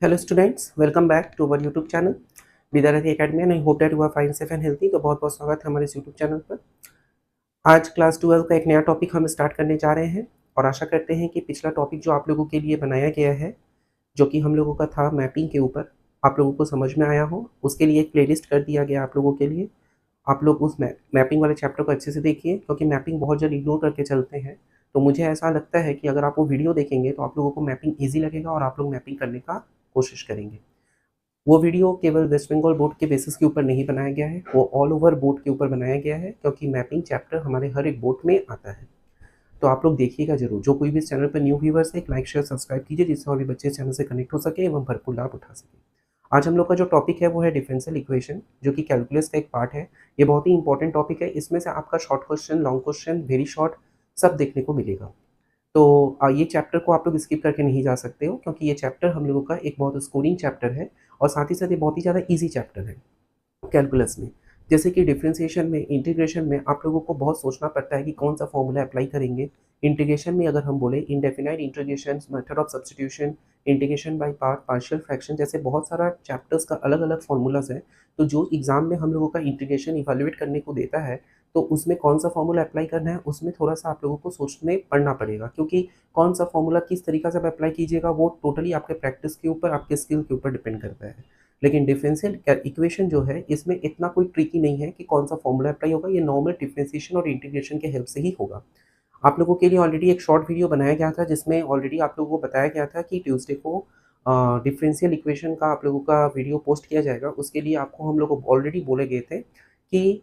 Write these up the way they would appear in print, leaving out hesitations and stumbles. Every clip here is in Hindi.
Hello students, welcome back to our YouTube channel Vidyarthi academy and I hope that you are fine safe and healthy. तो बहुत बहुत स्वागत है हमारे इस YouTube चैनल पर। आज क्लास 12 का एक नया टॉपिक हम स्टार्ट करने जा रहे हैं और आशा करते हैं कि पिछला टॉपिक जो आप लोगों के लिए बनाया गया है, जो कि हम लोगों का था मैपिंग के ऊपर, आप लोगों को समझ में आया हो। उसके लिए एक प्लेलिस्ट कर दिया गया आप लोगों के लिए। आप लोग उस मैपिंग वाले चैप्टर को अच्छे से देखिए, क्योंकि मैपिंग बहुत जल्द इग्नोर करके चलते हैं। तो मुझे ऐसा लगता है कि अगर आप वो वीडियो देखेंगे तो आप लोगों को मैपिंग ईजी लगेगा और आप लोग मैपिंग करने का कोशिश करेंगे। वो वीडियो केवल वेस्ट बंगाल बोर्ड के बेसिस के ऊपर नहीं बनाया गया है, वो ऑल ओवर बोर्ड के ऊपर बनाया गया है, क्योंकि मैपिंग चैप्टर हमारे हर एक बोर्ड में आता है। तो आप लोग देखिएगा जरूर। जो कोई भी इस चैनल पर न्यू व्यूवर्स है, एक लाइक शेयर सब्सक्राइब कीजिए, जिससे और भी बच्चे चैनल से कनेक्ट हो सके एवं भरपूर लाभ उठा सके। आज हम लोग का जो टॉपिक है वो है डिफरेंशियल इक्वेशन, जो कि कैलकुलस का एक पार्ट है। ये बहुत ही इंपॉर्टेंट टॉपिक है। इसमें से आपका short question, long question, very short सब देखने को मिलेगा। तो ये चैप्टर को आप लोग स्किप करके नहीं जा सकते हो, क्योंकि ये चैप्टर हम लोगों का एक बहुत स्कोरिंग चैप्टर है और साथ ही साथ ये बहुत ही ज़्यादा ईजी चैप्टर है कैलकुलस में। जैसे कि डिफरेंशिएशन में, इंटीग्रेशन में आप लोगों को बहुत सोचना पड़ता है कि कौन सा फॉर्मूला अप्लाई करेंगे। इंटीग्रेशन में अगर हम बोले indefinite integration, method of substitution, integration by part, partial fraction, जैसे बहुत सारा चैप्टर्स का अलग अलग फॉर्मूलाज है। तो जो एग्जाम में हम लोगों का इंटीग्रेशन इवेल्युएट करने को देता है, तो उसमें कौन सा फॉर्मूला अप्लाई करना है, उसमें थोड़ा सा आप लोगों को सोचने पड़ना पड़ेगा, क्योंकि कौन सा फॉर्मूला किस तरीका से आप अप्लाई कीजिएगा वो टोटली आपके प्रैक्टिस के ऊपर, आपके स्किल के ऊपर डिपेंड करता है। लेकिन डिफरेंशियल इक्वेशन जो है, इसमें इतना कोई ट्रिकी नहीं है कि कौन सा फॉर्मूला अप्लाई होगा। ये नॉर्मल डिफरेंशिएशन और इंटीग्रेशन के हेल्प से ही होगा। आप लोगों के लिए ऑलरेडी एक शॉर्ट वीडियो बनाया गया था, जिसमें ऑलरेडी आप लोगों को बताया गया था कि ट्यूसडे को डिफरेंशियल इक्वेशन का आप लोगों का वीडियो पोस्ट किया जाएगा। उसके लिए आपको हम लोग ऑलरेडी बोले गए थे कि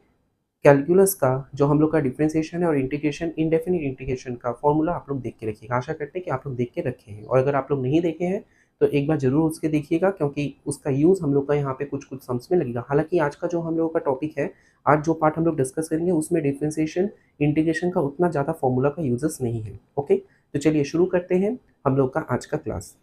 कैलकुलस का जो हम लोग का डिफरेंशिएशन है और इंटीग्रेशन, इंडेफिनिट इंटीग्रेशन का फॉर्मूला आप लोग देख के रखिएगा। आशा करते हैं कि आप लोग देख के रखे हैं, और अगर आप लोग नहीं देखे हैं तो एक बार ज़रूर उसके देखिएगा, क्योंकि उसका यूज़ हम लोग का यहाँ पे कुछ कुछ सम्स में लगेगा। हालांकि आज का जो हम लोगों का टॉपिक है, आज जो पार्ट हम लोग डिस्कस करेंगे, उसमें डिफरेंशिएशन, इंटीग्रेशन का उतना ज़्यादा फॉर्मूला का यूजेस नहीं है। ओके, तो चलिए शुरू करते हैं हम लोग का आज का क्लास।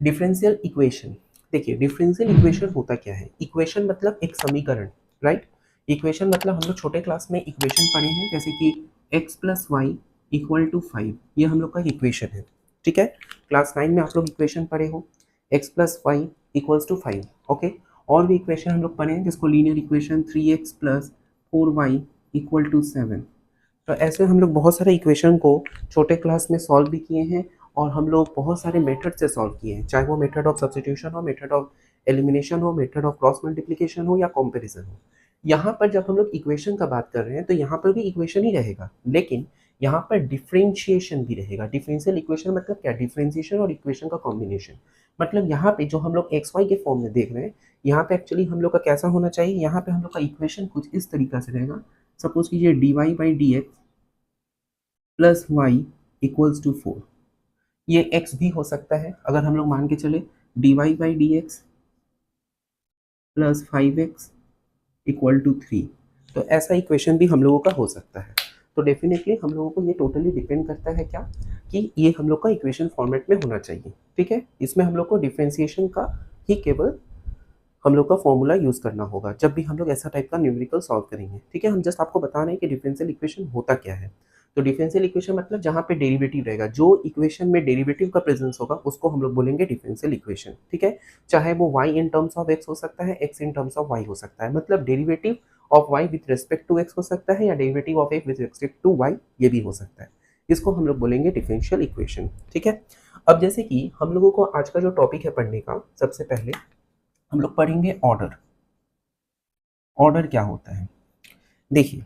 Differential equation. देखिए, डिफरेंशियल इक्वेशन होता क्या है। इक्वेशन मतलब एक समीकरण, राइट। इक्वेशन मतलब हम लोग छोटे क्लास में इक्वेशन पढ़े हैं, जैसे कि x plus y equal to 5, ये हम लोग का इक्वेशन है। ठीक है, क्लास 9 में आप लोग इक्वेशन पढ़े हो, x plus y equals to 5। Okay, और भी इक्वेशन हम लोग पढ़े हैं, जिसको linear equation 3x plus 4y equal to 7। तो ऐसे हम लोग बहुत सारे इक्वेशन को छोटे क्लास में सॉल्व भी किए हैं, और हम लोग बहुत सारे मेथड से सॉल्व किए हैं, चाहे वो मेथड ऑफ सब्स्टिट्यूशन हो, मेथड ऑफ एलिमिनेशन हो, मेथड ऑफ क्रॉस मल्टीप्लिकेशन हो, या कंपैरिजन हो। यहाँ पर जब हम लोग इक्वेशन का बात कर रहे हैं, तो यहाँ पर भी इक्वेशन ही रहेगा, लेकिन यहाँ पर डिफरेंशिएशन भी रहेगा। डिफरेंशियल इक्वेशन मतलब क्या, डिफरेंशिएशन और इक्वेशन का कॉम्बिनेशन। मतलब यहाँ पे जो हम लोग एक्स वाई के फॉर्म में देख रहे हैं, यहाँ पे एक्चुअली हम लोग का कैसा होना चाहिए, यहाँ पे हम लोग का इक्वेशन कुछ इस तरीका से रहेगा। सपोज कीजिए d y by d x plus y equals to 4। ये x भी हो सकता है, अगर हम लोग मान के चले d y by d x plus 5x equal to 3, तो ऐसा इक्वेशन भी हम लोगों का हो सकता है। तो डेफिनेटली हम लोगों को ये टोटली डिपेंड करता है क्या, कि ये हम लोग का इक्वेशन फॉर्मेट में होना चाहिए। ठीक है, इसमें हम लोग को डिफरेंशिएशन का ही केवल हम लोग का फॉर्मूला यूज़ करना होगा जब भी हम लोग ऐसा टाइप का न्यूमेरिकल सॉल्व करेंगे। ठीक है, हम जस्ट आपको बता रहे हैं कि डिफरेंशियल इक्वेशन होता क्या है। तो डिफरेंशियल इक्वेशन मतलब जहाँ पे डेरिवेटिव रहेगा, जो इक्वेशन में डेरिवेटिव का प्रेजेंस होगा, उसको हम लोग बोलेंगे डिफरेंशियल इक्वेशन। ठीक है, चाहे वो y in terms of x हो सकता है, x in terms of y हो सकता है। मतलब derivative of y with respect to x हो सकता है, या derivative of x with respect to y, ये भी हो सकता है। इसको हम लोग बोलेंगे डिफरेंशियल इक्वेशन। ठीक है, अब जैसे कि हम लोगों को आज का जो टॉपिक है पढ़ने का, सबसे पहले हम लोग पढ़ेंगे ऑर्डर। ऑर्डर क्या होता है, देखिए,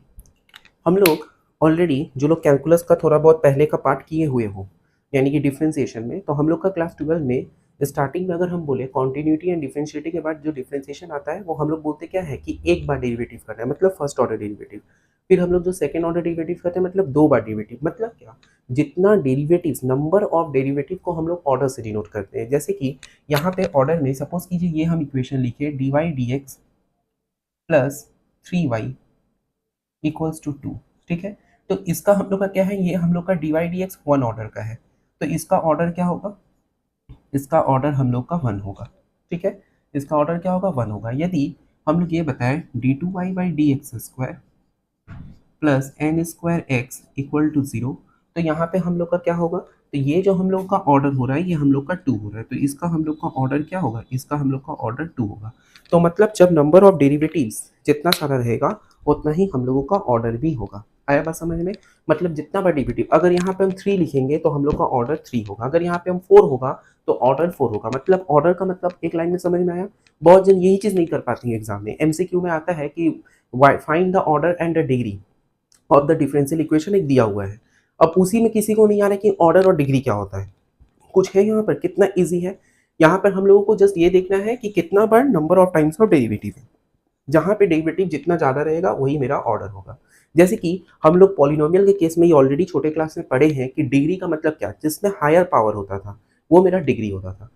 हम लोग ऑलरेडी जो लोग कैलकुलस का थोड़ा बहुत पहले का पार्ट किए हुए हो, यानी कि डिफरेंशिएशन में, तो हम लोग का क्लास 12 में स्टार्टिंग में अगर हम बोले कॉन्टिन्यूटी एंड डिफरेंशिएटी के बाद जो डिफरेंशिएशन आता है, वो हम लोग बोलते क्या है कि एक बार डेरिवेटिव करना है, मतलब फर्स्ट ऑर्डर डेरिवेटिव। फिर हम लोग जो सेकंड ऑर्डर डेरिवेटिव करते हैं, मतलब दो बार डेरिवेटिव। मतलब क्या, जितना डेरिवेटिव, नंबर ऑफ डेरिवेटिव को हम लोग ऑर्डर से डिनोट करते हैं। जैसे कि यहाँ पे ऑर्डर में सपोज कीजिए ये हम इक्वेशन लिखे d y d x plus 3y equals to 2। ठीक है, तो इसका हम लोग का क्या है, ये हम लोग का d y d x one order का है, तो इसका ऑर्डर क्या होगा, इसका ऑर्डर हम लोग का 1 होगा। ठीक है, इसका ऑर्डर क्या होगा, 1 होगा। यदि हम लोग ये बताएं d two y by d x square plus n square x equal to 0, तो यहाँ पे हम लोग का क्या होगा, तो ये जो हम लोग का ऑर्डर हो रहा है ये हम लोग का 2 हो रहा है, तो इसका हम लोग का ऑर्डर क्या होगा, इसका हम लोग का ऑर्डर 2 होगा। तो मतलब जब नंबर ऑफ डेरिवेटिव्स जितना सारा रहेगा उतना ही हम लोगों का ऑर्डर भी होगा। आया बात समझ में? मतलब जितना बड़ा डेरिवेटिव, अगर यहाँ पे हम 3 लिखेंगे तो हम लोग का ऑर्डर 3 होगा, अगर यहाँ पे हम 4 होगा तो ऑर्डर 4 होगा। मतलब ऑर्डर का मतलब एक लाइन में समझ में आया? बहुत जन यही चीज़ नहीं कर पाती है एग्जाम में। एमसीक्यू में आता है कि find the order and the degree of the differential equation, एक दिया हुआ है। अब उसी में किसी को नहीं आ रहा कि ऑर्डर और डिग्री क्या होता है। कुछ है यहाँ पर, कितना इजी है। यहाँ पर हम लोगों को जस्ट ये देखना है कि कितना बार number of times of derivative है। जहाँ पे डेरिवेटिव जितना ज़्यादा रहेगा वही मेरा ऑर्डर होगा। जैसे कि हम लोग पॉलिनोमियल के केस में ये ऑलरेडी छोटे क्लास में पढ़े हैं कि डिग्री का मतलब क्या, जिसमें हायर पावर होता था वो मेरा डिग्री होता था।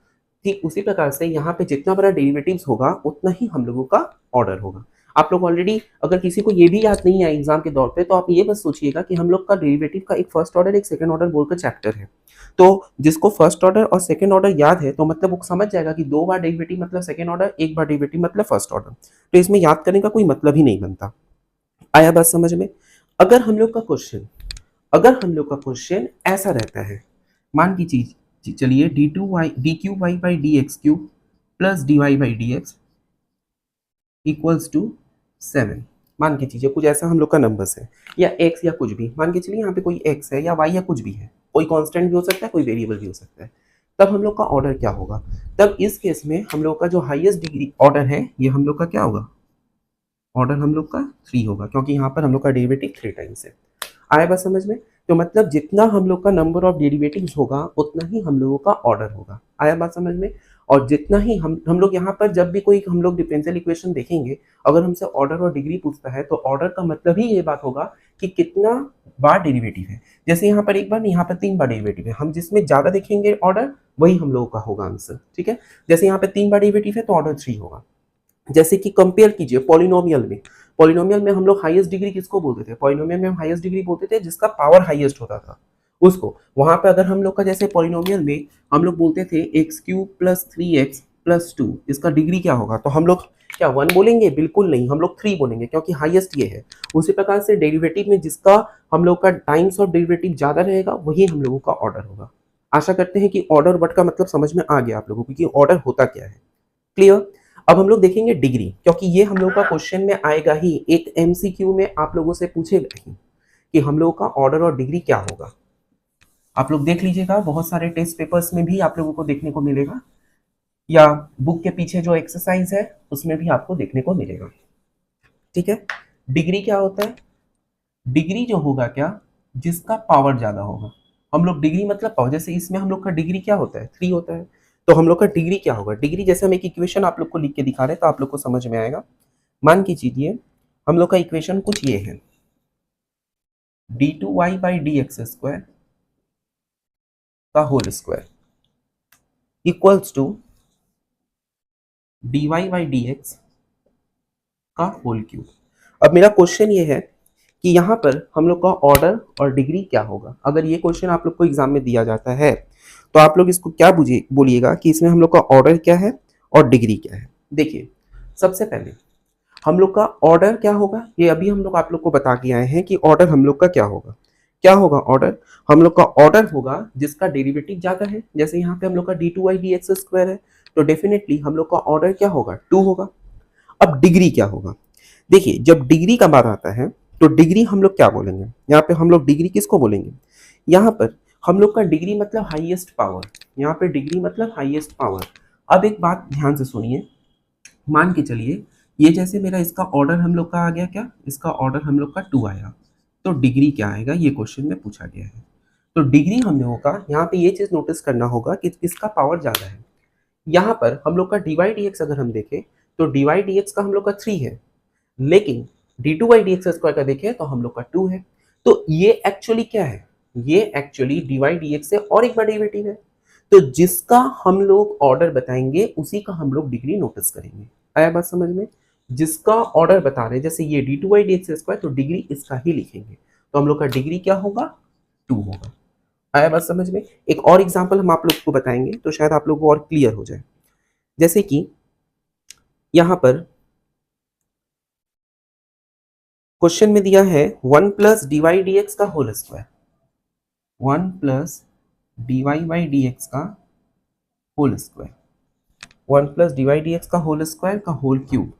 ठीक उसी प्रकार से यहाँ पे जितना बड़ा डेरिवेटिव्स होगा उतना ही हम लोगों का ऑर्डर होगा। आप लोग ऑलरेडी, अगर किसी को ये भी याद नहीं है एग्जाम के दौर पे, तो आप ये बस सोचिएगा कि हम लोग का डेरिवेटिव का एक फर्स्ट ऑर्डर एक सेकंड ऑर्डर बोलकर चैप्टर है। तो जिसको फर्स्ट ऑर्डर और सेकंड ऑर्डर याद है तो मतलब वो समझ जाएगा कि 2 बार डेरिवेटिव मतलब सेकंड ऑर्डर, एक बार डेरिवेटिव मतलब फर्स्ट ऑर्डर। तो इसमें याद करने का कोई मतलब ही नहीं बनता। आया बात समझ में? अगर हम लोग का क्वेश्चन अगर हम लोग का क्वेश्चन ऐसा रहता है, मान की चीज चलिए d3y/dx³ plus dy/dx equals to 7, मान के चीजिए कुछ ऐसा हम लोग का नंबर्स है, या x या कुछ भी, मान के चलिए यहाँ पे कोई x है या y या कुछ भी है, कोई कांस्टेंट भी हो सकता है, कोई वेरिएबल भी हो सकता है। तब हम लोग का ऑर्डर क्या होगा? तब इस केस में हम लोग का जो हाईएस्ट डिग्री ऑर्डर है ये हम लोग का क्या होगा, ऑर्डर हम लोग का 3 होगा, क्योंकि यहाँ पर हम लोग का डेरिवेटिव 3 टाइम्स है। आया बात समझ में? तो मतलब जितना हम लोग का नंबर ऑफ डेरिवेटिव्स होगा उतना ही हम लोगों का ऑर्डर होगा। आया बात समझ में? और जितना ही हम लोग यहाँ पर जब भी कोई हम लोग डिफरेंशियल इक्वेशन देखेंगे, अगर हमसे ऑर्डर और डिग्री पूछता है तो ऑर्डर का मतलब ही ये बात होगा कि कितना बार डेरिवेटिव है। जैसे यहाँ पर एक बार नहीं, यहाँ पर 3 बार डेरिवेटिव है, हम जिसमें ज्यादा देखेंगे ऑर्डर वही हम लोगों का होगा आंसर। ठीक है, जैसे यहाँ पे 3 बार डेरिवेटिव है तो ऑर्डर 3 होगा। जैसे कि कंपेयर कीजिए पॉलिनोमियल में हम लोग हाईएस्ट डिग्री किसको बोलते थे? पॉलिनोमियल में हम हाईएस्ट डिग्री बोलते थे जिसका पावर हाईएस्ट होता था उसको। वहां पे अगर हम लोग का जैसे पॉलिनोमियल में हम लोग बोलते थे x³ + 3x + 2, इसका डिग्री क्या होगा? तो हम लोग क्या 1 बोलेंगे? बिल्कुल नहीं, हम लोग 3 बोलेंगे क्योंकि हाईएस्ट ये है। उसी प्रकार से डेरिवेटिव में जिसका हम लोग का टाइम्स ऑफ डेरिवेटिव ज्यादा रहेगा वही हम लोगों का ऑर्डर होगा। आशा करते हैं कि ऑर्डर वर्ड का मतलब समझ में आ गया आप लोगों को कि ऑर्डर होता क्या है। क्लियर? अब हम लोग देखेंगे डिग्री, क्योंकि ये हम लोग का क्वेश्चन में आएगा ही, एक एमसीक्यू में आप लोगों से पूछेगा ही कि हम लोगों का ऑर्डर और डिग्री क्या होगा। आप लोग देख लीजिएगा, बहुत सारे टेस्ट पेपर्स में भी आप लोगों को देखने को मिलेगा, या बुक के पीछे जो एक्सरसाइज है उसमें भी आपको देखने को मिलेगा। ठीक है, डिग्री क्या होता है? डिग्री जो होगा क्या, जिसका पावर ज्यादा होगा। हम लोग डिग्री मतलब पावर, जैसे इसमें हम लोग का डिग्री क्या होता है? 3 होता है। तो हम लोग का डिग्री क्या होगा? डिग्री जैसे हम एक इक्वेशन आप लोग को लिख के दिखा रहे हैं तो आप लोग को समझ में आएगा। मान के चीजिए हम लोग का इक्वेशन कुछ ये है, d2y/dx² का whole square equals to dy/dx का होल क्यूब। अब मेरा क्वेश्चन ये है कि यहाँ पर हम लोग का ऑर्डर और डिग्री क्या होगा। अगर ये क्वेश्चन आप लोग को एग्जाम में दिया जाता है तो आप लोग इसको क्या बोलिएगा कि इसमें हम लोग का ऑर्डर क्या है और डिग्री क्या है। देखिए, सबसे पहले हम लोग का ऑर्डर क्या होगा, ये अभी हम लोग आप लोग को बता के आए हैं कि ऑर्डर हम लोग का क्या होगा। क्या होगा ऑर्डर? हम लोग का ऑर्डर होगा जिसका डेरिवेटिव ज्यादा है। जैसे यहाँ पे हम लोग का d2y/dx² है, तो डेफिनेटली हम लोग का ऑर्डर क्या होगा? 2 होगा। अब डिग्री क्या होगा? देखिए, जब डिग्री का बात आता है तो डिग्री हम लोग क्या बोलेंगे? यहाँ पे हम लोग डिग्री किसको बोलेंगे? यहाँ पर हम लोग का डिग्री मतलब हाईएस्ट पावर, यहाँ पे डिग्री मतलब हाईएस्ट पावर। अब एक बात ध्यान से सुनिए, मान के चलिए ये जैसे मेरा इसका ऑर्डर हम लोग का आ गया, क्या इसका ऑर्डर हम लोग का 2 आया, तो डिग्री क्या आएगा ये क्वेश्चन में पूछा गया है। तो डिग्री हम लोगों का यहाँ पे ये चीज नोटिस करना होगा कि किसका पावर ज्यादा है। यहाँ पर हम लोग का dy/dx अगर हम देखें तो dy/dx का हम लोग का 3 है, लेकिन d2y/dx² का देखें तो हम लोग का 2 है। तो ये एक्चुअली क्या है? ये एक्चुअली dy/dx से और एक बार डेरिवेटिव है। तो जिसका हम लोग ऑर्डर बताएंगे उसी का हम लोग डिग्री नोटिस करेंगे। आया बात समझ में? जिसका ऑर्डर बता रहे हैं, जैसे ये d2y/dx² तो डिग्री इसका ही लिखेंगे, तो हम लोग का डिग्री क्या होगा? 2 होगा। आया बात समझ में? एक और एग्जांपल हम आप लोग को बताएंगे तो शायद आप लोग को और क्लियर हो जाए। जैसे कि यहाँ पर क्वेश्चन में दिया है 1 + dy/dx का whole square, 1 + dy by d x का whole square, 1 plus dy d x का होल स्क्वायर का whole cube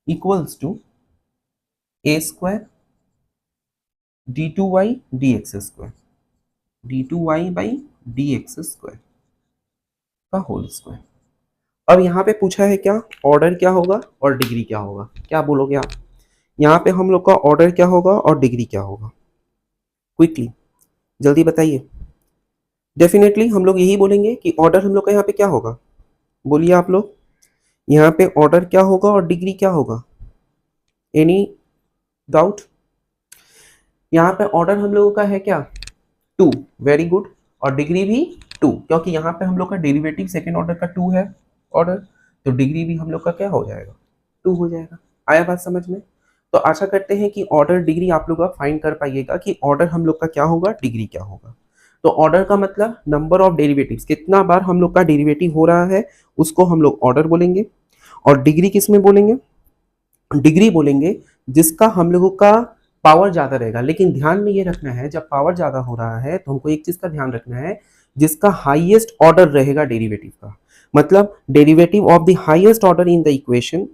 equals to a square d two y d x square, d two y by d x square का होल स्क्वायर। अब यहाँ पे पूछा है क्या, ऑर्डर क्या होगा और डिग्री क्या होगा, क्या बोलोगे आप? यहाँ पे हम लोग का ऑर्डर क्या होगा और डिग्री क्या होगा, क्विकली जल्दी बताइए। डेफिनेटली हम लोग यही बोलेंगे कि ऑर्डर हम लोग का यहाँ पे क्या होगा, बोलिए आप लोग। यहाँ पे ऑर्डर क्या होगा और डिग्री क्या होगा, एनी डाउट? यहाँ पे ऑर्डर हम लोगों का है क्या, 2, वेरी गुड, और डिग्री भी 2, क्योंकि यहाँ पे हम लोग का डेरिवेटिव सेकेंड ऑर्डर का 2 है ऑर्डर, तो डिग्री भी हम लोग का क्या हो जाएगा, 2 हो जाएगा। आया बात समझ में? तो आशा करते हैं कि ऑर्डर डिग्री आप लोग फाइंड कर पाइएगा कि ऑर्डर हम लोग का क्या होगा, डिग्री क्या होगा। तो ऑर्डर का मतलब नंबर ऑफ डेरिवेटिव्स, कितना बार हम लोग का डेरिवेटिव हो रहा है उसको हम लोग ऑर्डर बोलेंगे। और डिग्री किस में बोलेंगे, डिग्री बोलेंगे जिसका हम लोगों का पावर ज्यादा रहेगा। लेकिन ध्यान में ये रखना है, जब पावर ज्यादा हो रहा है तो हमको एक चीज का ध्यान रखना है, जिसका हाईएस्ट ऑर्डर रहेगा डेरिवेटिव का, मतलब derivative of the highest order in the equation,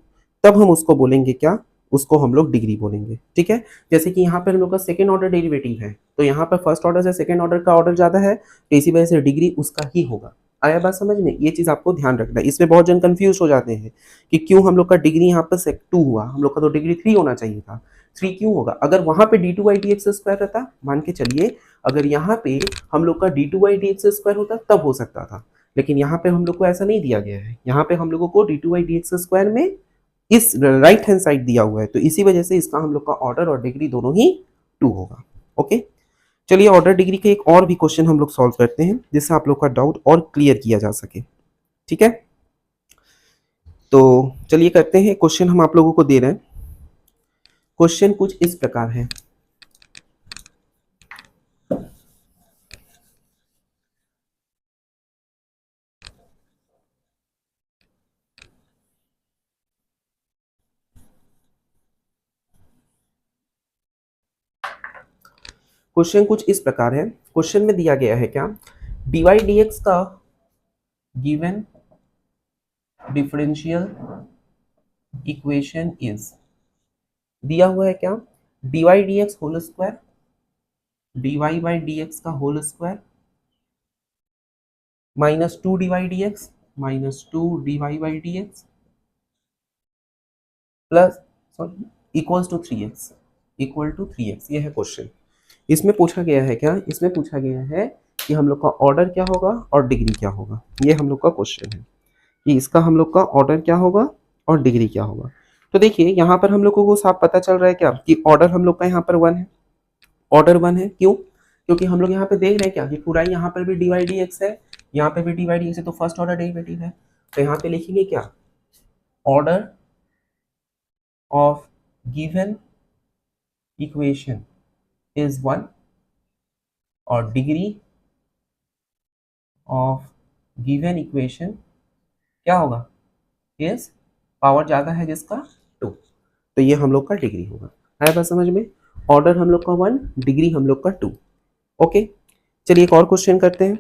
तब हम उसको बोलेंगे क्या, उसको हम लोग डिग्री बोलेंगे। ठीक है, जैसे कि यहाँ पर हम लोग का सेकेंड ऑर्डर डेरिवेटिव है, तो यहाँ पर फर्स्ट ऑर्डर से सेकेंड ऑर्डर का ऑर्डर ज्यादा है, तो इसी वजह से डिग्री उसका ही होगा। आया बात समझ में? ये चीज आपको ध्यान रखना है। इसमें बहुत जन कंफ्यूज हो जाते हैं कि क्यों हम लोग का डिग्री यहाँ पर 2 हुआ, हम लोग का तो डिग्री 3 होना चाहिए था, 3 क्यों होगा? अगर वहां पे d two y d x square रहता, मान के चलिए अगर यहाँ पे हम लोग का d two y d x square होता तब हो सकता था, लेकिन यहाँ पे हम लोग को ऐसा नहीं दिया गया है। यहाँ पे हम लोगों को d two y d x square में इस राइट हैंड साइड दिया हुआ है, तो इसी वजह से इसका हम लोग का ऑर्डर और डिग्री दोनों ही 2 होगा। ओके, चलिए ऑर्डर डिग्री के एक और भी क्वेश्चन हम लोग सॉल्व करते हैं, जिससे आप लोग का डाउट और क्लियर किया जा सके। ठीक है, तो चलिए करते हैं। क्वेश्चन हम आप लोगों को दे रहे हैं, क्वेश्चन कुछ इस प्रकार है। क्वेश्चन कुछ इस प्रकार है, क्वेश्चन में दिया गया है क्या, dy dx का गिवन डिफरेंशियल इक्वेशन इज, दिया हुआ है क्या, dy dx whole square, dy by dx का whole square minus 2 dy dx, minus 2 dy by dx plus sorry equals to 3x, equal to 3x, ये है क्वेश्चन। इसमें पूछा गया है क्या, इसमें पूछा गया है कि हम लोग का ऑर्डर क्या होगा और डिग्री क्या होगा, ये हम लोग का क्वेश्चन है कि इसका हम लोग का ऑर्डर क्या होगा और डिग्री क्या होगा। तो देखिए यहाँ पर हम लोगों को साफ पता चल रहा है क्या कि ऑर्डर हम लोग का यहाँ पर 1 है, ऑर्डर 1 है, क्यों? क्योंकि हम लोग यहाँ पे देख रहे हैं क्या कि पूरा यहाँ पर भी डी वाई डी एक्स है, यहाँ पे भी डी वाई डी एक्स है, तो फर्स्ट ऑर्डर डेरिवेटिव है, तो यहाँ पे लिखेंगे क्या, order of given equation is 1 और डिग्री ऑफ गिवन इक्वेशन क्या होगा, इज पावर ज्यादा है जिसका 2, तो ये हम लोग का डिग्री होगा। आया बात समझ में? ऑर्डर हम लोग का 1, डिग्री हम लोग का 2। ओके, चलिए एक और क्वेश्चन करते हैं।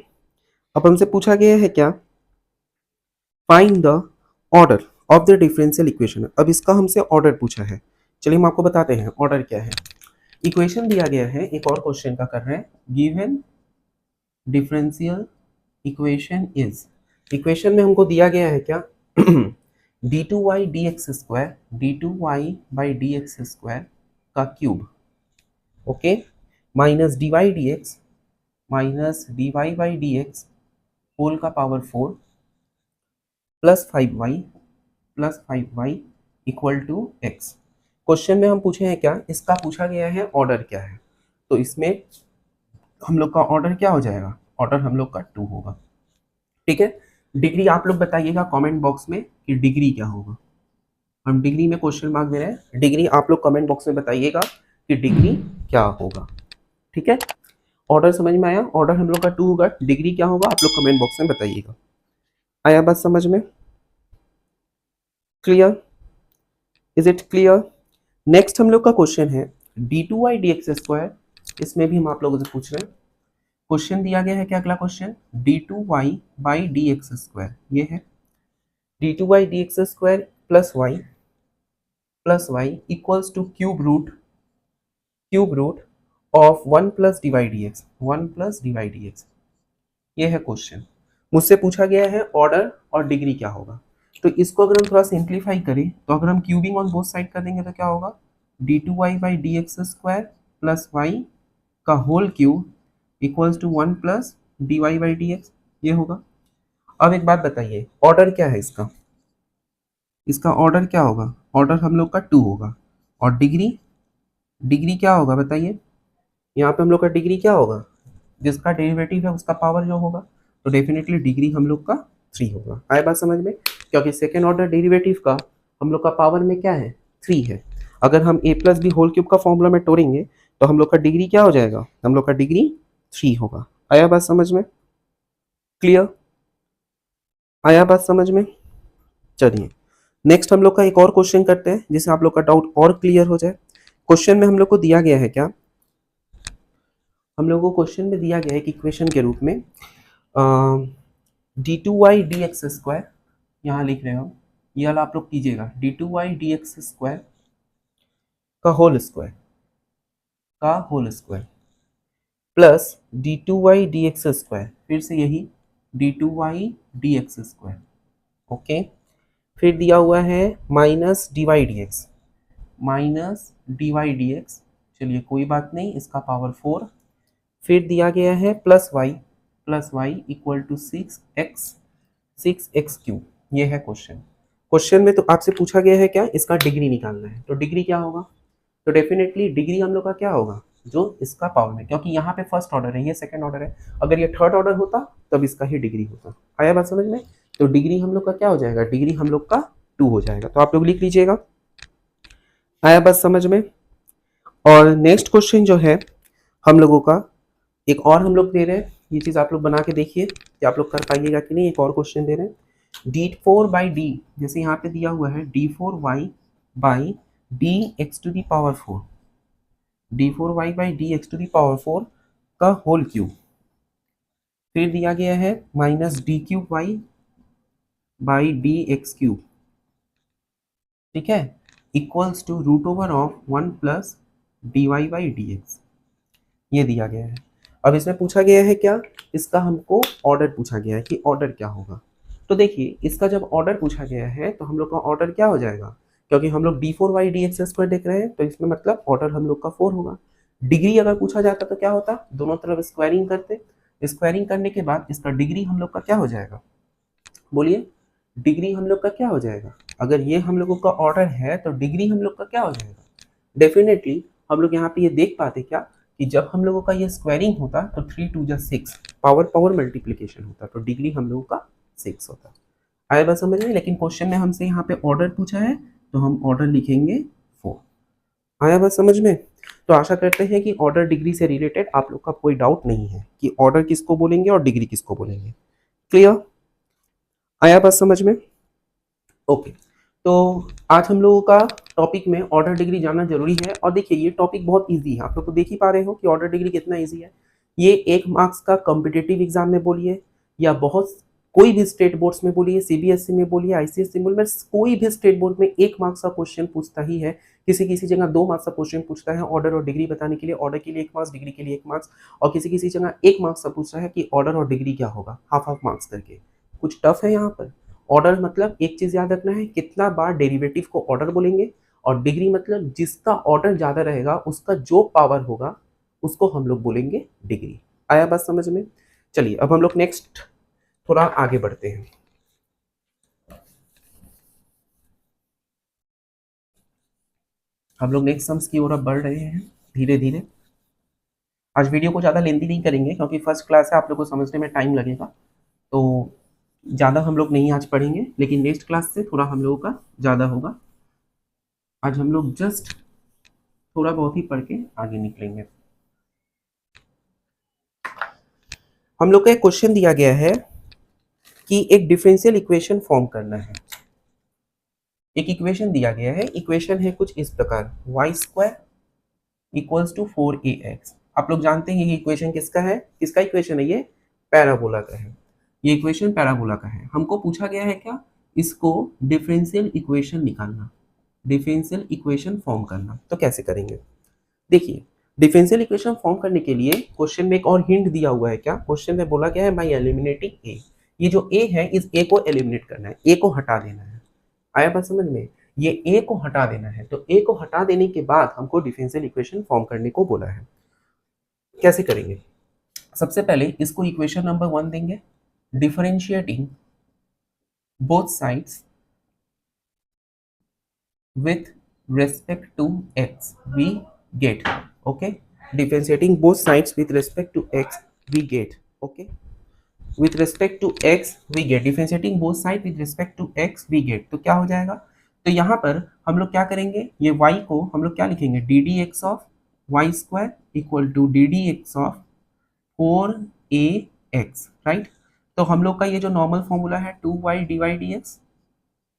अब हमसे पूछा गया है क्या, find the order of the differential equation. अब इसका हमसे ऑर्डर पूछा है, चलिए हम आपको बताते हैं ऑर्डर क्या है। इक्वेशन दिया गया है, एक और क्वेश्चन का कर रहे हैं, given differential equation is, equation में हमको दिया गया है क्या, d two y d x square, d two y by d x square का cube, okay, minus d y d x, minus d y by d x whole का power 4 plus 5y equal to x। Question में हम पूछे हैं क्या, इसका पूछा गया है ऑर्डर क्या है, तो इसमें हम लोग का ऑर्डर क्या हो जाएगा, ऑर्डर हम लोग का 2 होगा। ठीक है, डिग्री आप लोग बताइएगा कमेंट बॉक्स में कि डिग्री क्या होगा, हम डिग्री में क्वेश्चन मार्क दे रहे हैं, डिग्री आप लोग कमेंट बॉक्स में बताइएगा कि डिग्री क्या होगा। ठीक है, ऑर्डर समझ में आया, ऑर्डर हम लोग का 2 होगा, डिग्री क्या होगा आप लोग कमेंट बॉक्स में बताइएगा। आया बात समझ में? Clear, is it clear? Next हम लोग का क्वेश्चन है d two y d x square, इसमें भी हम आप लोगों से पूछ रहे हैं क्वेश्चन दिया गया है क्या, अगला क्वेश्चन d2y/dx², ये है d2y/dx² plus y equals to cube root of 1 plus dy dx, ये है क्वेश्चन। मुझसे पूछा गया है ऑर्डर और डिग्री क्या होगा। तो इसको अगर हम थोड़ा सिंप्लीफाई करें तो अगर हम क्यूबिंग ऑन बोथ साइड कर देंगे तो क्या होगा, d2y/dx² प्लस y का whole cube equals to 1 plus dy/dx, ये होगा। अब एक बात बताइए, ऑर्डर क्या है इसका, इसका ऑर्डर क्या होगा, ऑर्डर हम लोग का 2 होगा। और डिग्री क्या होगा बताइए, यहाँ पे हम लोग का डिग्री क्या होगा, जिसका डेरिवेटिव है उसका पावर जो होगा, तो डेफिनेटली डिग्री हम लोग का 3 होगा। आए बात समझ में, क्योंकि सेकेंड ऑर्डर डेरिवेटिव का हम लोग का पावर में क्या है, 3 है। अगर हम a plus b whole cube का फॉर्मूला में तोड़ेंगे तो हम लोग का डिग्री क्या हो जाएगा, हम लोग का डिग्री 3 होगा। आया बात समझ में, क्लियर, आया बात समझ में। चलिए नेक्स्ट हम लोग का एक और क्वेश्चन करते हैं जिससे आप लोग का डाउट और क्लियर हो जाए। क्वेश्चन में हम लोग को दिया गया है क्या, हम लोगों को क्वेश्चन में दिया गया है कि इक्वेशन के रूप में d2y/dx², यहाँ लिख रहे हो, ये वाला आप लोग कीजिएगा, d2y/dx² का होल स्क्वायर प्लस d2y/dx², फिर से यही d2y/dx², ओके। फिर दिया हुआ है माइनस dy/dx, चलिए कोई बात नहीं, इसका पावर 4। फिर दिया गया है plus y equal to 6x³ ये है क्वेश्चन। क्वेश्चन में तो आपसे पूछा गया है क्या, इसका डिग्री निकालना है, तो डिग्री क्या होगा, तो डेफिनेटली डिग्री हम लोग का क्या होगा, जो इसका पावर में, क्योंकि यहाँ पे फर्स्ट ऑर्डर है, ये सेकंड ऑर्डर है, अगर ये थर्ड ऑर्डर होता तब इसका ही डिग्री होता। आया बात समझ में, तो डिग्री हम लोग का क्या हो जाएगा, डिग्री हम लोग का 2 हो जाएगा, तो आप लोग लिख लीजिएगा। आया बात समझ में। और नेक्स्ट क्वेश्चन जो है हम लोगों का, एक और हम लोग दे रहे हैं, ये चीज आप लोग बना के देखिए कि आप लोग कर पाइएगा कि नहीं। एक और क्वेश्चन दे रहे हैं d4/d, जैसे यहाँ पे दिया हुआ है d4y/dx⁴, d4y/dx⁴ का होल क्यूब, फिर दिया गया है माइनस d3y/dx³, ठीक है, इक्वल्स टू √1 प्लस dy/dx, ये दिया गया है। अब इसमें पूछा गया है क्या, इसका हमको ऑर्डर पूछा गया है कि ऑर्डर क्या होगा। तो देखिए इसका जब ऑर्डर पूछा गया है तो हम लोग का ऑर्डर क्या हो जाएगा, क्योंकि हम लोग d4y/dx² देख रहे हैं तो इसमें मतलब ऑर्डर हम लोग का 4 होगा। डिग्री अगर पूछा जाता तो क्या होता, दोनों तरफ स्क्वायरिंग करते, स्क्वायरिंग करने के बाद इसका डिग्री हम लोग का क्या हो जाएगा, बोलिए, डिग्री हम लोग का क्या हो जाएगा, अगर ये हम लोगों का ऑर्डर है तो डिग्री हम लोग का क्या हो जाएगा, डेफिनेटली हम लोग यहाँ पे ये देख पाते क्या कि जब हम लोगों का ये स्क्वायरिंग होता तो 3 2 जा 6 पावर मल्टीप्लिकेशन होता, तो डिग्री हम लोगों का 6 होता। आया बात समझ में, लेकिन क्वेश्चन में हमसे यहाँ पे ऑर्डर पूछा है तो हम ऑर्डर लिखेंगे 4। आया बात समझ में। तो आशा करते हैं कि ऑर्डर डिग्री से रिलेटेड आप लोग का कोई डाउट नहीं है कि ऑर्डर किसको बोलेंगे और डिग्री किसको बोलेंगे। क्लियर, आया बात समझ में, ओके। तो आज हम लोगों का टॉपिक में ऑर्डर डिग्री जानना जरूरी है। और देखिए ये टॉपिक बहुत इजी है, आप लोग तो देख ही पा रहे हो कि ऑर्डर डिग्री कितना इजी है। ये 1 मार्क्स का कॉम्पिटिटिव एग्जाम में बोलिए या बहुत कोई भी स्टेट बोर्ड्स में बोलिए, सीबीएसई में बोलिए, आईसीएसई बोर्ड में, कोई भी स्टेट बोर्ड में 1 मार्क्स का क्वेश्चन पूछता ही है। किसी किसी जगह 2 मार्क्स का क्वेश्चन पूछता है ऑर्डर और डिग्री बताने के लिए, ऑर्डर के लिए 1 मार्क्स, डिग्री के लिए 1 मार्क्स, और किसी किसी जगह 1 मार्क्स का पूछता है कि ऑर्डर और डिग्री क्या होगा, हाफ मार्क्स करके। कुछ टफ है यहाँ पर। ऑर्डर मतलब एक चीज याद रखना है, कितना बार डेरिवेटिव को ऑर्डर बोलेंगे, और डिग्री मतलब जिसका ऑर्डर ज्यादा रहेगा उसका जो पावर होगा उसको हम लोग बोलेंगे डिग्री। आया बात समझ में। चलिए अब हम लोग नेक्स्ट थोड़ा आगे बढ़ते हैं। हम लोग नेक्स्ट सम्स की ओर अब बढ़ रहे हैं धीरे धीरे। आज वीडियो को ज़्यादा लेंथी नहीं करेंगे क्योंकि फर्स्ट क्लास है, आप लोग को समझने में टाइम लगेगा, तो ज़्यादा हम लोग नहीं आज पढ़ेंगे, लेकिन नेक्स्ट क्लास से थोड़ा हम लोगों का ज़्यादा होगा। आज हम लोग जस्ट थोड़ा बहुत ही पढ़ के आगे निकलेंगे। हम लोग का एक क्वेश्चन दिया गया है कि एक डिफरेंशियल इक्वेशन फॉर्म करना है। एक इक्वेशन दिया गया है, इक्वेशन है कुछ इस प्रकार, y² इक्वल्स टू 4ax। आप लोग जानते हैं ये इक्वेशन किसका है, किसका इक्वेशन है, ये पैराबोला का है, ये इक्वेशन पैराबोला का है। हमको पूछा गया है क्या, इसको डिफरेंशियल इक्वेशन निकालना, डिफरेंशियल इक्वेशन फॉर्म करना। तो कैसे करेंगे, देखिए डिफरेंशियल इक्वेशन फॉर्म करने के लिए क्वेश्चन में एक और हिंट दिया हुआ है। क्या क्वेश्चन में बोला गया है, बाय एलिमिनेटिंग ए, ये जो ए है इस ए को एलिमिनेट करना है, ए को हटा देना है। आया बात समझ में, ये ए को हटा देना है। तो ए को हटा देने के बाद हमको डिफरेंशियल इक्वेशन फॉर्म करने को बोला है। कैसे करेंगे, सबसे पहले इसको इक्वेशन नंबर 1 देंगे, differentiating both sides with respect to x we get, okay, differentiating both sides with respect to x we get, okay, with respect to x we get, differentiating both sides with respect to x we get। तो क्या हो जाएगा, तो यहाँ पर हम लोग क्या करेंगे, ये y को हम लोग क्या लिखेंगे, d d x of y square equal to d d x of 4ax, right. तो हम लोग का ये जो नॉर्मल फॉर्मूला है 2y d y d x,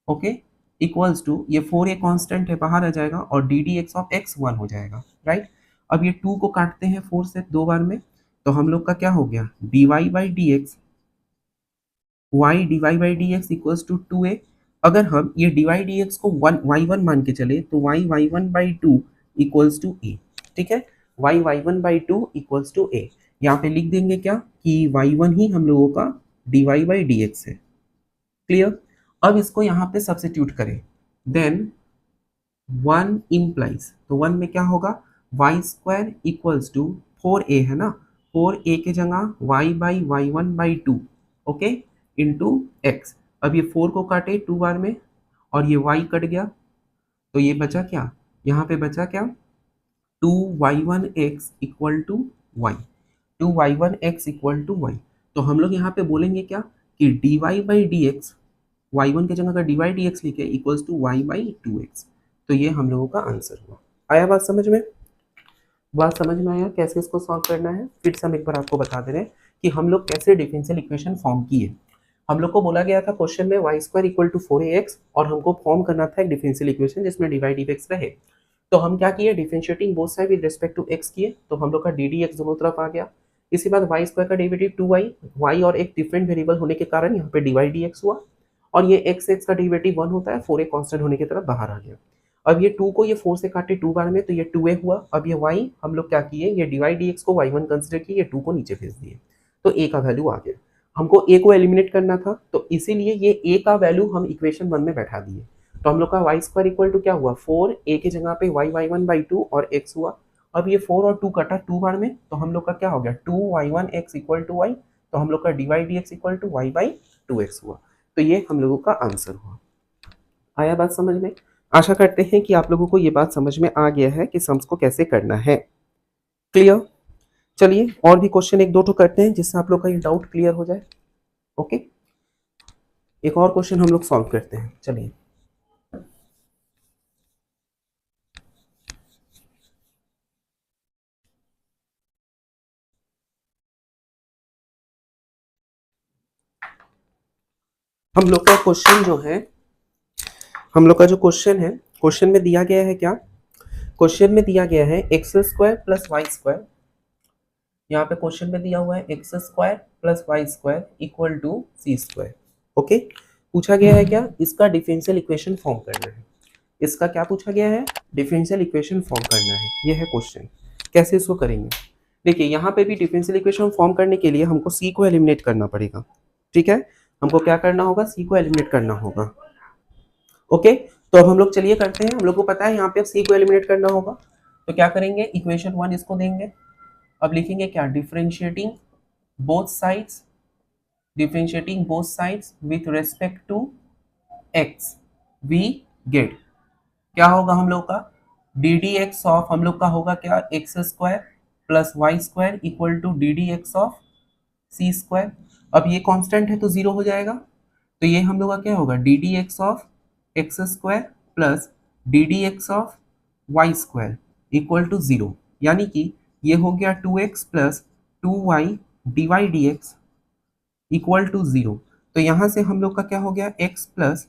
okay, equals to ये 4a कांस्टेंट है बाहर आ जाएगा और d d x of x 1 हो जाएगा, राइट। अब ये 2 को काटते हैं 4 से 2 बार में, तो हम लोग का क्या हो गया, d y by d x, y d y by d x equals to 2a। अगर हम ये डी वाई डी एक्स को वाई वन मान के चले तो y y one by two equals to a, ठीक है, y y one by two equals to a. यहाँ पे लिख देंगे क्या कि वाई वन ही हम लोगों का d y by d x है, क्लियर। अब इसको यहाँ पे सब्स्टिट्यूट करें, देन 1 इम्प्लाइज, तो 1 में क्या होगा, Y square equals to 4a है ना, 4a के जगह y by y one by two, okay, into x. अब ये 4 को काटे 2 बार में और ये y कट गया, तो ये बचा क्या, यहाँ पे बचा क्या, 2y1x equal to y, 2y1x equal to y। तो हम लोग यहाँ पे बोलेंगे क्या कि dy by d x, y one के जगह अगर डी वाई डी एक्स लिखे equals to y by 2x। तो ये हम लोगों का आंसर हुआ। आया बात समझ में, बात समझ में आया कैसे इसको सॉल्व करना है। फिर से हम एक बार आपको बता दे रहे हैं कि हम लोग कैसे डिफरेंशियल इक्वेशन फॉर्म किए। हम लोग को बोला गया था क्वेश्चन में Y square equal to 4ax और हमको फॉर्म करना था एक डिफरेंशियल इक्वेशन जिसमें डी वाई डी एक्स रहे। तो हम क्या किए, differentiating both side with respect to x किए, तो हम लोग का डी डी एक्स दोनों तरफ आ गया। इसी बाद वाई स्क्वायर का डेरिवेटिव 2y, y और एक डिफरेंट वेरिएबल होने के कारण यहाँ पे डी वाई डी एक्स हुआ, और ये x का डेरिवेटिव 1 होता है, 4a कांस्टेंट होने की तरफ बाहर आ गया। अब ये 2 को ये 4 से काटे 2 बार में, तो ये 2a हुआ। अब ये y हम लोग क्या किए, ये डी वाई डी एक्स को y1 कंसिडर किए, ये 2 को नीचे भेज दिए, तो a का वैल्यू आ गया। हमको a को एलिमिनेट करना था, तो इसीलिए ये a का वैल्यू हम इक्वेशन 1 में बैठा दिए। तो हम लोग का वाई स्क्वायर इक्वल टू क्या हुआ, 4a के जगह पे y y one by two और x हुआ। अब ये 4 और 2 कटा 2 बार में, तो हम लोग का क्या हो गया, 2y1x इक्वल टू y, तो हम लोग का d y d x equal to y by 2x हुआ। तो ये हम लोगों का आंसर हुआ। आया बात समझ में, आशा करते हैं कि आप लोगों को ये बात समझ में आ गया है कि सम्स को कैसे करना है, क्लियर। चलिए और भी क्वेश्चन एक दो तो करते हैं जिससे आप लोग का ये डाउट क्लियर हो जाए, ओके। एक और क्वेश्चन हम लोग सॉल्व करते हैं, चलिए। हम लोग का क्वेश्चन जो है, हम लोग का जो क्वेश्चन है, क्वेश्चन में दिया गया है क्या, क्वेश्चन में दिया गया है x square plus y square. यहाँ पे क्वेश्चन में दिया हुआ है x square plus y square equal to c square, okay. पूछा गया है क्या, इसका डिफरेंशियल इक्वेशन फॉर्म करना है। इसका क्या पूछा गया है, डिफरेंशियल इक्वेशन फॉर्म करना है, ये है क्वेश्चन। कैसे इसको करेंगे, देखिए यहाँ पे भी डिफरेंशियल इक्वेशन फॉर्म करने के लिए हमको सी को एलिमिनेट करना पड़ेगा, ठीक है। हमको क्या करना होगा, सी को एलिमिनेट करना होगा, ओके। तो अब हम लोग चलिए करते हैं, हम लोग को पता है यहाँ पे सी को एलिमिनेट करना होगा, तो क्या करेंगे, इक्वेशन 1 इसको देंगे। अब लिखेंगे क्या, differentiating both sides, differentiating both sides with respect to x we get, क्या होगा हम लोग का, डी डी एक्स ऑफ हम लोग का होगा क्या, x square plus y square equal to d d x of c square. अब ये कांस्टेंट है तो जीरो हो जाएगा, तो ये हम लोग का क्या होगा, d d x of x square plus d d x of y square equal to zero, यानी कि ये हो गया 2x plus 2y d y d x equal to zero. तो यहाँ से हम लोग का क्या हो गया, x plus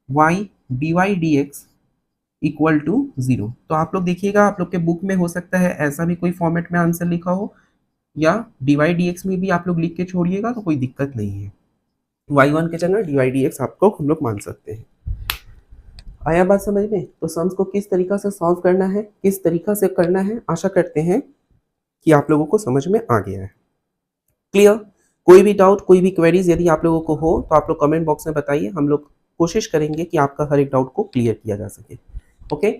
y d y d x equal to 0। तो आप लोग देखिएगा, आप लोग के बुक में हो सकता है ऐसा भी कोई फॉर्मेट में आंसर लिखा हो, या dy/dx में भी आप लोग लिख के छोड़िएगा तो कोई दिक्कत नहीं है। y1 के जगह dy/dx आपको हम लोग मान सकते हैं। आया बात समझ में? तो सम्स को किस तरीका से सॉल्व करना है, किस तरीका से करना है, आशा करते हैं कि आप लोगों को समझ में आ गया है। क्लियर? कोई भी डाउट, कोई भी क्वेरीज यदि आप लोगों को हो तो आप लोग कमेंट बॉक्स में बताइए, हम लोग कोशिश करेंगे कि आपका हर एक डाउट को क्लियर किया जा सके। ओके,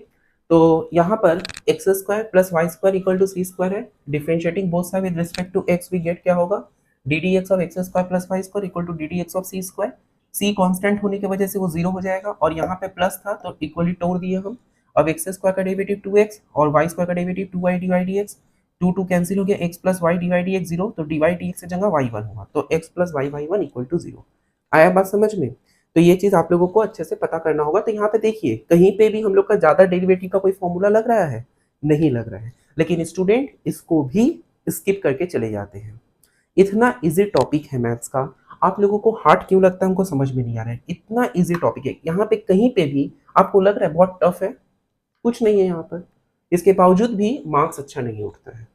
तो यहाँ पर x square plus y square equal to c square है। Differentiating both side with respect to x we get क्या होगा, d d x of x square plus y square equal to d d x of c square. C constant होने की वजह से वो जीरो हो जाएगा, और यहाँ पे प्लस था तो इक्वली तोड़ दिए हम। अब एक्स स्क्वायर का डेरिवेटिव 2x और वाई स्क्वायर का derivative 2y d y d x, 2 cancel हो गया, x plus y d y d x zero, तो डी वाई डी एक्स से जगह y1 हुआ, तो x plus y y one equal to 0। आया बात समझ में? तो ये चीज आप लोगों को अच्छे से पता करना होगा। तो यहाँ पे देखिए, कहीं पे भी हम लोग का ज्यादा डेरिवेटिव का कोई फॉर्मूला लग रहा है? नहीं लग रहा है, लेकिन स्टूडेंट इसको भी स्किप करके चले जाते हैं। इतना इजी टॉपिक है मैथ्स का, आप लोगों को हार्ड क्यों लगता है हमको समझ में नहीं आ रहा है। इतना इजी टॉपिक है, यहाँ पे कहीं पे भी आपको लग रहा है बहुत टफ है, कुछ नहीं है यहाँ पर। इसके बावजूद भी मार्क्स अच्छा नहीं उठता है।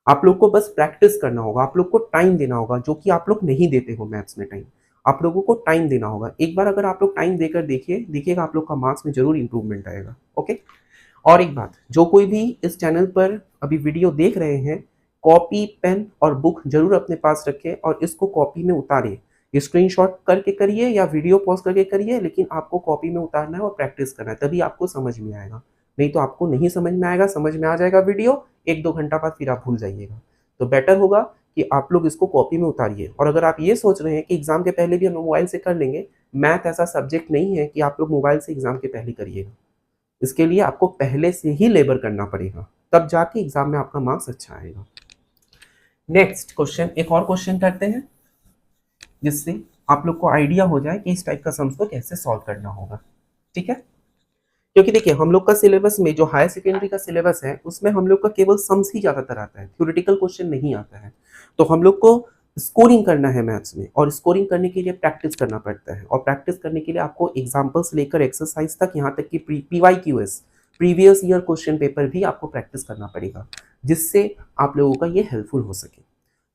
आप लोग को बस प्रैक्टिस करना होगा, आप लोग को टाइम देना होगा, जो कि आप लोग नहीं देते हो मैथ्स में टाइम। आप लोगों को टाइम देना होगा। एक बार अगर आप लोग टाइम देकर देखिएगा आप लोग का मार्क्स में जरूर इंप्रूवमेंट आएगा। ओके, और एक बात, जो कोई भी इस चैनल पर अभी वीडियो देख रहे हैं, कॉपी पेन और बुक जरूर अपने पास रखें और इसको कॉपी में उतारें। स्क्रीनशॉट करके करिए या वीडियो पॉज करके करिए, लेकिन आपको कॉपी में उतारना है और प्रैक्टिस करना है, तभी आपको समझ में आएगा। नहीं तो आपको नहीं समझ में आएगा, समझ में आ जाएगा वीडियो, 1-2 घंटा बाद फिर आप भूल जाइएगा। तो बेटर होगा कि आप लोग इसको कॉपी में उतारिए। और अगर आप ये सोच रहे हैं कि एग्जाम के पहले भी हम मोबाइल से कर लेंगे, मैथ ऐसा सब्जेक्ट नहीं है कि आप लोग मोबाइल से एग्जाम के पहले करिएगा। इसके लिए आपको पहले से ही लेबर करना पड़ेगा, तब जाके एग्जाम में आपका मार्क्स अच्छा आएगा। नेक्स्ट क्वेश्चन, एक और क्वेश्चन करते हैं जिससे आप लोग को आइडिया हो जाए कि इस टाइप का सम्स को कैसे सॉल्व करना होगा। ठीक है, क्योंकि देखिए हम लोग का सिलेबस में जो हायर सेकेंडरी का सिलेबस है उसमें हम लोग का केवल सम्स ही ज्यादातर आता है, थ्योरेटिकल क्वेश्चन नहीं आता है। तो हम लोग को स्कोरिंग करना है मैथ्स में, और स्कोरिंग करने के लिए प्रैक्टिस करना पड़ता है। और प्रैक्टिस करने के लिए आपको एग्जाम्पल्स लेकर एक्सरसाइज तक, यहाँ तक कि PYQS previous year question paper भी आपको प्रैक्टिस करना पड़ेगा, जिससे आप लोगों का ये हेल्पफुल हो सके।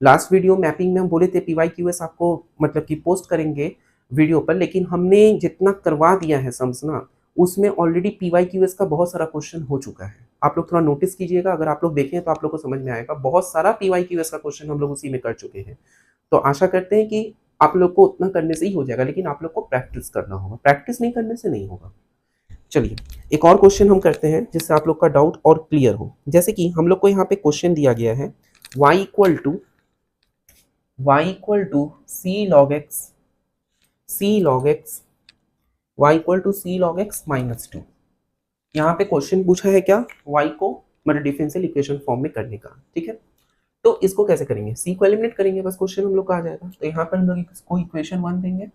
लास्ट वीडियो मैपिंग में हम बोले थे PYQS आपको मतलब कि पोस्ट करेंगे वीडियो पर, लेकिन हमने जितना करवा दिया है सम्स ना, उसमें ऑलरेडी PYQS का बहुत सारा क्वेश्चन हो चुका है। आप लोग थोड़ा नोटिस कीजिएगा, अगर आप लोग देखें तो आप लोग को समझ में आएगा, बहुत सारा PYQS का क्वेश्चन हम लोग उसी में कर चुके हैं। तो आशा करते हैं कि आप लोग को उतना करने से ही हो जाएगा, लेकिन आप लोग को प्रैक्टिस करना होगा, प्रैक्टिस नहीं करने से नहीं होगा। चलिए एक और क्वेश्चन हम करते हैं जिससे आप लोग का डाउट और क्लियर हो। जैसे कि हम लोग को यहाँ पे क्वेश्चन दिया गया है y equal to c log x y equal to c log x minus 2। यहाँ पे क्वेश्चन पूछा है क्या, y को मतलब डिफरेंशियल इक्वेशन फॉर्म में करने का। ठीक है, तो इसको कैसे करेंगे, c को एलिमिनेट करेंगे, बस क्वेश्चन हम लोग का आ जाएगा। तो यहाँ पर हम लोग इसको इक्वेशन 1 देंगे,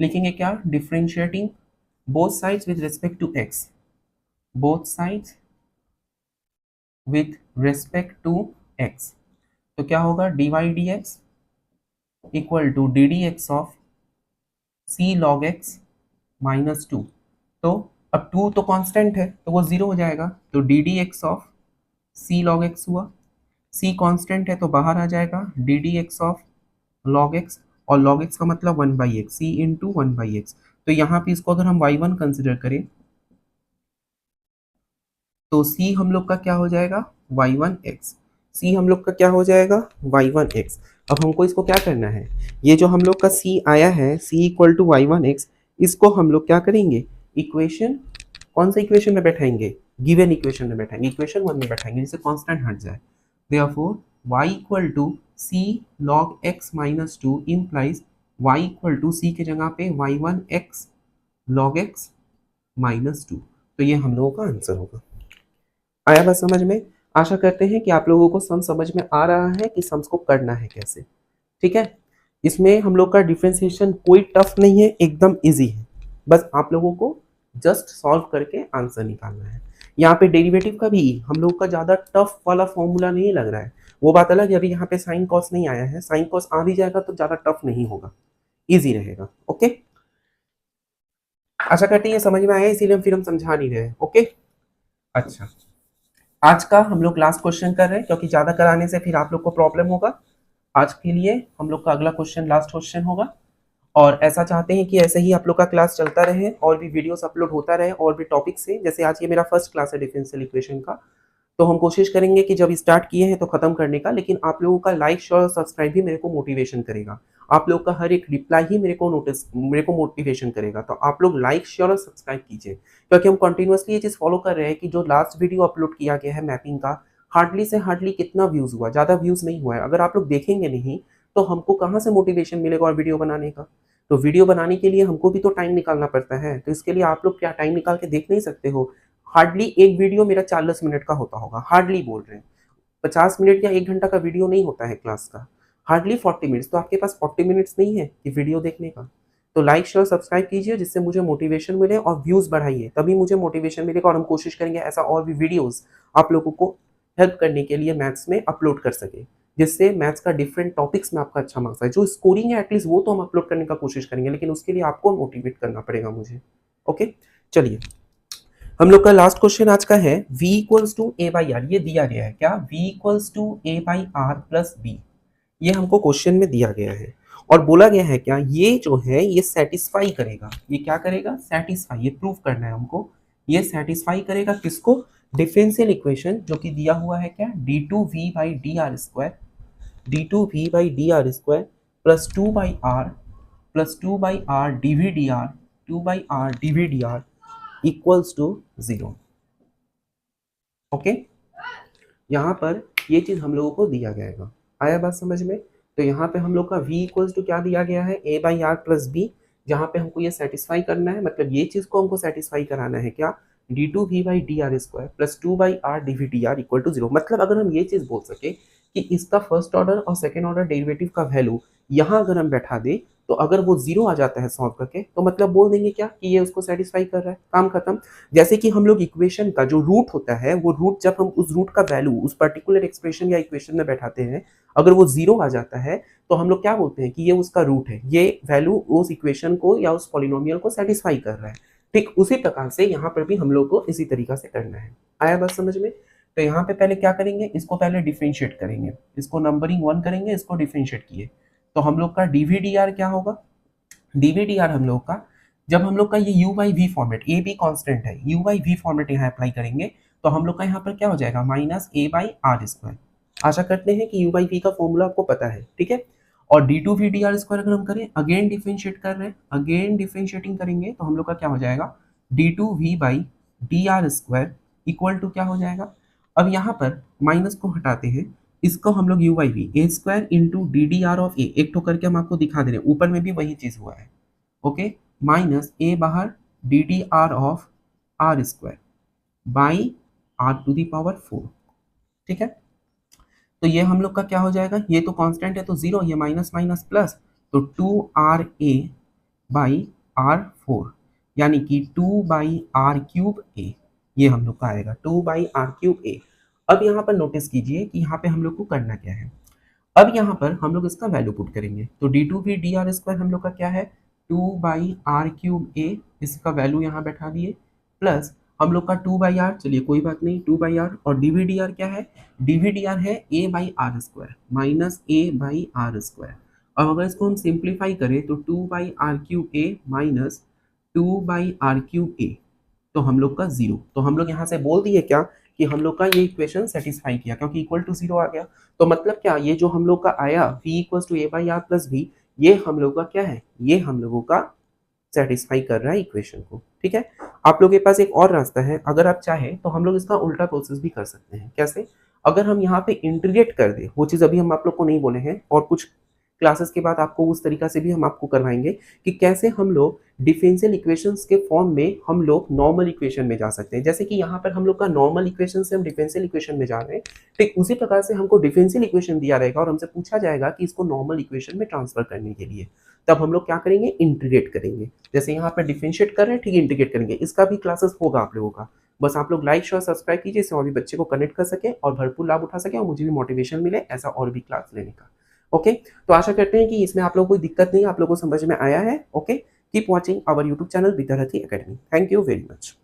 लिखेंगे क्या, differentiating both sides with respect to x, both sides with respect to x। तो क्या होगा, dy dx equal to d d x of c log x minus 2। तो अब 2 तो कांस्टेंट है तो वो 0 हो जाएगा, तो D d x of c log x हुआ, c कांस्टेंट है तो बाहर आ जाएगा D d x of log x, और log x का मतलब 1/x, c इंटू 1/x। तो यहाँ पे इसको अगर हम y1 कंसिडर करें तो c हम लोग का क्या हो जाएगा, y1x, c हम लोग का क्या हो जाएगा, y1x। अब हमको इसको क्या करना है, ये जो हम लोग का c आया है c इक्वल टू y1x, इसको हम लोग क्या करेंगे, इक्वेशन, कौन सा इक्वेशन में बैठाएंगे, गिवन इक्वेशन में बैठाएंगे, इक्वेशन 1 में बैठाएंगे, जिससे कांस्टेंट हट जाए। Therefore y equal to c log x minus 2 implies y equal to c के जगह पे y1x log x माइनस 2। तो ये हम लोगों का आंसर होगा। आया बात समझ में? आशा करते हैं कि आप लोगों को सम समझ में आ रहा है कि सम्स को करना है कैसे। ठीक है, इसमें हम लोग का डिफरेंशिएशन कोई टफ नहीं है, एकदम इजी है, बस आप लोगों को जस्ट सॉल्व करके आंसर निकालना है। यहाँ पे डेरिवेटिव का भी हम लोग का ज़्यादा टफ वाला फॉर्मूला नहीं लग रहा है, वो बात अलग है। अभी यहाँ पे साइन कॉस नहीं आया है, साइन कॉस आ भी जाएगा तो ज़्यादा टफ नहीं होगा, ईजी रहेगा। ओके, आशा करते हैं ये समझ में आया, इसीलिए हम फिर हम समझा नहीं रहे। ओके, अच्छा, आज का हम लोग लास्ट क्वेश्चन कर रहे हैं क्योंकि ज्यादा कराने से फिर आप लोग को प्रॉब्लम होगा। आज के लिए हम लोग का अगला क्वेश्चन लास्ट क्वेश्चन होगा, और ऐसा चाहते हैं कि ऐसे ही आप लोग का क्लास चलता रहे और भी वीडियोस अपलोड होता रहे और भी टॉपिक से। जैसे आज ये मेरा फर्स्ट क्लास है डिफरेंशियल इक्वेशन का, तो हम कोशिश करेंगे कि जब स्टार्ट किए हैं तो खत्म करने का, लेकिन आप लोगों का लाइक शेयर और सब्सक्राइब भी मेरे को मोटिवेशन करेगा। आप लोग का हर एक रिप्लाई ही मेरे को मोटिवेशन करेगा। तो आप लोग लाइक शेयर और सब्सक्राइब कीजिए, क्योंकि हम कंटिन्यूअसली ये चीज़ फॉलो कर रहे हैं कि जो लास्ट वीडियो अपलोड किया गया है मैपिंग का, हार्डली से हार्डली कितना व्यूज़ हुआ, ज़्यादा व्यूज़ नहीं हुआ है। अगर आप लोग देखेंगे नहीं तो हमको कहाँ से मोटिवेशन मिलेगा और वीडियो बनाने का। तो वीडियो बनाने के लिए हमको भी तो टाइम निकालना पड़ता है, तो इसके लिए आप लोग क्या टाइम निकाल के देख नहीं सकते हो। हार्डली एक वीडियो मेरा 40 मिनट का होता होगा, हार्डली बोल रहे हैं, 50 मिनट या 1 घंटा का वीडियो नहीं होता है क्लास का, हार्डली 40 मिनट्स। तो आपके पास 40 मिनट्स नहीं है कि वीडियो देखने का। तो लाइक शेयर सब्सक्राइब कीजिए जिससे मुझे मोटिवेशन मिले, और व्यूज़ बढ़ाइए, तभी मुझे मोटिवेशन मिलेगा और हम कोशिश करेंगे ऐसा और भी वीडियोज़ आप लोगों को हेल्प करने के लिए मैथ्स में अपलोड कर सके, जिससे मैथ्स का डिफरेंट टॉपिक्स में आपका अच्छा मार्क्स आए। जो स्कोरिंग है एटलीस्ट वो तो हम अपलोड करने का कोशिश करेंगे, लेकिन उसके लिए आपको मोटिवेट करना पड़ेगा मुझे। ओके, चलिए, हम लोग का लास्ट क्वेश्चन आज का है v equals to a by r. ये दिया गया है क्या, v equals to a by r plus b, ये हमको क्वेश्चन में दिया गया है। और बोला गया है क्या, ये जो है ये सेटिस्फाई करेगा, ये क्या करेगा, सेटिस्फाई, ये प्रूव करना है हमको। ये सेटिस्फाई करेगा किसको, डिफरेंशियल इक्वेशन जो कि दिया हुआ है क्या, d two v by d r square, d two v by d r square plus two by r plus two by r d v d r, two by r d v d r equals to 0। Okay, यहाँ पर ये चीज हम लोगों को दिया जाएगा। आया बात समझ में। तो यहाँ पे हम लोग का v इक्वल्स टू क्या दिया गया है, a by r plus b, जहाँ पे हमको ये सेटिस्फाई करना है, मतलब ये चीज को हमको सेटिस्फाई कराना है क्या, d two v by d r square plus two by r d v d r equal to 0। मतलब अगर हम ये चीज बोल सके कि इसका फर्स्ट ऑर्डर और सेकेंड ऑर्डर डेरिवेटिव का वैल्यू यहाँ अगर हम बैठा दे, तो अगर वो 0 आ जाता है सॉल्व करके, तो मतलब बोल देंगे क्या कि ये उसको सेटिस्फाई कर रहा है, काम खत्म। जैसे कि हम लोग इक्वेशन का जो रूट होता है, वो रूट जब हम उस रूट का वैल्यू उस पर्टिकुलर एक्सप्रेशन या इक्वेशन में बैठाते हैं, अगर वो 0 आ जाता है तो हम लोग क्या बोलते हैं कि ये उसका रूट है, ये वैल्यू उस इक्वेशन को या उस पॉलिनोमियल को सेटिस्फाई कर रहा है। ठीक उसी प्रकार से यहाँ पर भी हम लोग को इसी तरीका से करना है। आया बात समझ में। तो यहाँ पे पहले क्या करेंगे, इसको पहले डिफरेंशिएट करेंगे, इसको नंबरिंग 1 करेंगे, इसको डिफरेंशिएट किए तो हम लोग का डीवीडीआर क्या होगा, डीवीडीआर हम लोग का, जब हम लोग का ये u by v format, a b constant है, यू बाई वी फॉर्मेट यहाँ अप्लाई करेंगे तो हम लोग का यहाँ पर क्या हो जाएगा, minus a by r square. आशा करते हैं कि यू बाई वी का फॉर्मूला आपको पता है, ठीक है। और d two v d r square अगर हम करें, अगेन डिफरेंशिएट कर रहे हैं, अगेन डिफरेंशिएटिंग करेंगे तो हम लोग का क्या हो जाएगा, d two v by d r square equal to क्या हो जाएगा। अब यहाँ पर माइनस को हटाते हैं, इसको हम लोग u by v a square into d d r of a, एक ठो करके हम आपको दिखा दे रहे हैं, ऊपर में भी वही चीज हुआ है। ओके, माइनस ए बाहर d d r of r square by r to the power 4, ठीक है। तो ये हम लोग का क्या हो जाएगा, ये तो कांस्टेंट है तो 0, ये माइनस माइनस प्लस, तो 2RA बाई R4, यानी कि 2 बाई आर क्यूब ए, ये हम लोग का आएगा 2 बाई आर क्यूब ए। अब यहाँ पर नोटिस कीजिए कि यहाँ पे हम लोग को करना क्या है। अब यहाँ पर हम लोग इसका वैल्यू पुट करेंगे, तो d two v d r square हम लोग का क्या है, 2 बाई आर क्यूब ए, इसका वैल्यू यहाँ बैठा दिए, प्लस हम लोग का 2 बाई आर, चलिए कोई बात नहीं, 2 बाई आर, और डी वी डी आर क्या है, डी वी डी आर है a by r square minus a by r square. अब अगर इसको हम सिंप्लीफाई करें तो 2 by r cube a minus 2 by r cube a, तो हम लोग का 0। तो हम लोग यहाँ से बोल दिए क्या कि हम लोग का ये इक्वेशन सेटिस्फाई किया, क्योंकि इक्वल टू 0 आ गया। तो मतलब क्या, ये जो हम लोग का आया v equal to a by r plus b, ये हम लोग का क्या है, ये हम लोगों का सेटिस्फाई कर रहा है इक्वेशन को, ठीक है। आप लोगों के पास एक और रास्ता है, अगर आप चाहें तो हम लोग इसका उल्टा प्रोसेस भी कर सकते हैं। कैसे, अगर हम यहाँ पे इंटीग्रेट कर दें, वो चीज़ अभी हम आप लोग को नहीं बोले हैं, और कुछ क्लासेस के बाद आपको उस तरीका से भी हम आपको करवाएंगे कि कैसे हम लोग डिफरेंशियल इक्वेशंस के फॉर्म में हम लोग नॉर्मल इक्वेशन में जा सकते हैं। जैसे कि यहाँ पर हम लोग का नॉर्मल इक्वेशन से हम डिफरेंशियल इक्वेशन में जा रहे हैं, ठीक उसी प्रकार से हमको डिफरेंशियल इक्वेशन दिया रहेगा और हमसे पूछा जाएगा कि इसको नॉर्मल इक्वेशन में ट्रांसफर करने के लिए, तब हम लोग क्या करेंगे, इंटीग्रेट करेंगे। जैसे यहाँ पर डिफरेंशिएट कर रहे हैं, ठीक है, इंटीग्रेट करेंगे। इसका भी क्लासेस होगा आप लोगों का, बस आप लोग लाइक शेयर सब्सक्राइब कीजिए, इससे और भी बच्चे को कनेक्ट कर सके और भरपूर लाभ उठा सके और मुझे भी मोटिवेशन मिले ऐसा और भी क्लास लेने का। ओके, तो आशा करते हैं कि इसमें आप लोगों को कोई दिक्कत नहीं, आप लोगों को समझ में आया है। Okay, keep watching our YouTube channel Vidyarthi academy. Thank you very much.